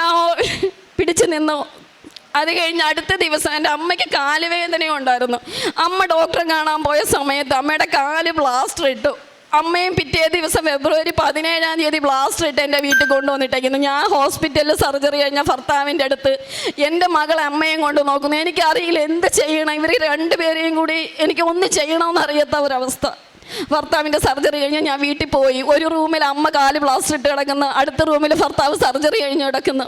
ഞാൻ പിടിച്ചു നിന്നു. അത് കഴിഞ്ഞ് അടുത്ത ദിവസം എൻ്റെ അമ്മയ്ക്ക് കാലുവേദനയും ഉണ്ടായിരുന്നു. അമ്മ ഡോക്ടറെ കാണാൻ പോയ സമയത്ത് അമ്മയുടെ കാല് പ്ലാസ്റ്റർ ഇട്ടു. അമ്മയും പിറ്റേ ദിവസം ഫെബ്രുവരി 17-ാം തീയതി പ്ലാസ്റ്റർ ഇട്ട് എൻ്റെ വീട്ടിൽ കൊണ്ടുവന്നിട്ടേക്കുന്നു. ഞാൻ ഹോസ്പിറ്റലിൽ സർജറി കഴിഞ്ഞ ഭർത്താവിൻ്റെ അടുത്ത് എൻ്റെ മകളെ അമ്മയും കൊണ്ട് നോക്കുന്നു. എനിക്കറിയില്ല എന്ത് ചെയ്യണം. ഇവർ രണ്ടുപേരെയും കൂടി എനിക്ക് ഒന്ന് ചെയ്യണമെന്ന് അറിയാത്ത ഒരവസ്ഥ. ഭർത്താവിൻ്റെ സർജറി കഴിഞ്ഞ് ഞാൻ വീട്ടിൽ പോയി. ഒരു റൂമിൽ അമ്മ കാല് പ്ലാസ്റ്റർ ഇട്ട് കിടക്കുന്നു, അടുത്ത റൂമിൽ ഭർത്താവ് സർജറി കഴിഞ്ഞ് കിടക്കുന്നു.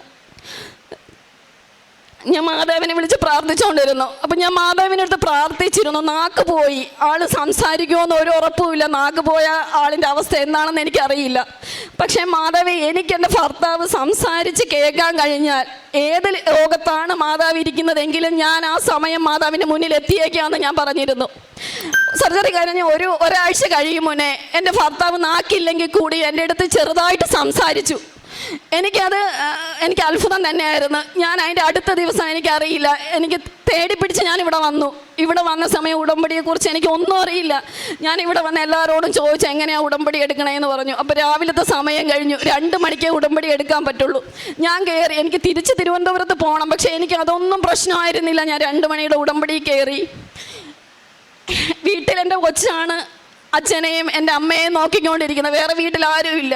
ഞാൻ മാതാവിനെ വിളിച്ച് പ്രാർത്ഥിച്ചുകൊണ്ടിരുന്നു. അപ്പം ഞാൻ മാതാവിൻ്റെ അടുത്ത് പ്രാർത്ഥിച്ചിരുന്നു. നാക്ക് പോയി, ആൾ സംസാരിക്കുമെന്ന് ഒരു ഉറപ്പുമില്ല. നാക്ക് പോയ ആളിൻ്റെ അവസ്ഥ എന്താണെന്ന് എനിക്കറിയില്ല. പക്ഷേ മാതാവ്, എനിക്ക് എൻ്റെ ഭർത്താവ് സംസാരിച്ച് കേൾക്കാൻ കഴിഞ്ഞാൽ ഏത് ലോകത്താണ് മാതാവ് ഇരിക്കുന്നതെങ്കിലും ഞാൻ ആ സമയം മാതാവിൻ്റെ മുന്നിൽ എത്തിയേക്കാമെന്ന് ഞാൻ പറഞ്ഞിരുന്നു. സർജറി കഴിഞ്ഞ് ഒരാഴ്ച കഴിയും മുന്നേ എൻ്റെ ഭർത്താവ് നാക്കില്ലെങ്കിൽ കൂടി എൻ്റെ അടുത്ത് ചെറുതായിട്ട് സംസാരിച്ചു. എനിക്ക് അത്ഭുതം തന്നെയായിരുന്നു. ഞാൻ അതിൻ്റെ അടുത്ത ദിവസം എനിക്കറിയില്ല, എനിക്ക് തേടി പിടിച്ച് ഞാൻ ഇവിടെ വന്നു. ഇവിടെ വന്ന സമയം ഉടമ്പടിയെക്കുറിച്ച് എനിക്ക് ഒന്നും അറിയില്ല. ഞാൻ ഇവിടെ വന്ന് എല്ലാവരോടും ചോദിച്ചു എങ്ങനെയാണ് ഉടമ്പടി എടുക്കണേന്ന് പറഞ്ഞു. അപ്പോൾ രാവിലത്തെ സമയം കഴിഞ്ഞു, 2 മണിക്കേ ഉടമ്പടി എടുക്കാൻ പറ്റുള്ളൂ. ഞാൻ കയറി. എനിക്ക് തിരിച്ച് തിരുവനന്തപുരത്ത് പോകണം, പക്ഷേ എനിക്ക് അതൊന്നും പ്രശ്നമായിരുന്നില്ല. ഞാൻ 2 മണിയുടെ ഉടമ്പടി കയറി. വീട്ടിൽ എൻ്റെ കൊച്ചാണ് അച്ഛനെയും എൻ്റെ അമ്മയെയും നോക്കിക്കൊണ്ടിരിക്കുന്നത്. വേറെ വീട്ടിൽ ആരുമില്ല.